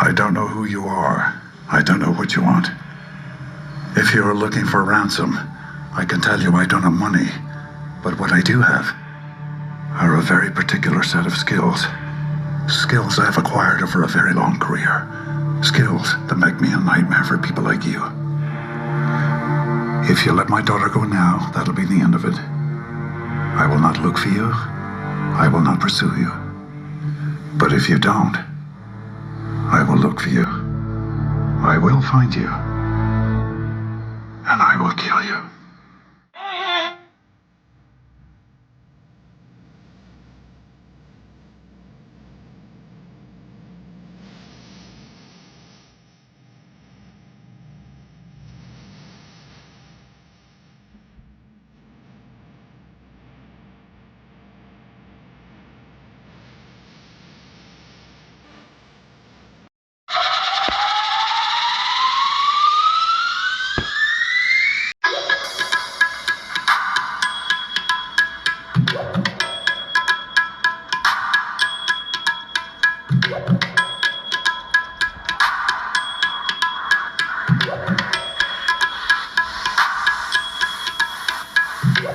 I don't know who you are. I don't know what you want. If you're looking for ransom, I can tell you I don't have money. But what I do have are a very particular set of skills. Skills I've acquired over a very long career. Skills that make me a nightmare for people like you. If you let my daughter go now, that'll be the end of it. I will not look for you. I will not pursue you. But if you don't, I will look for you. I will find you.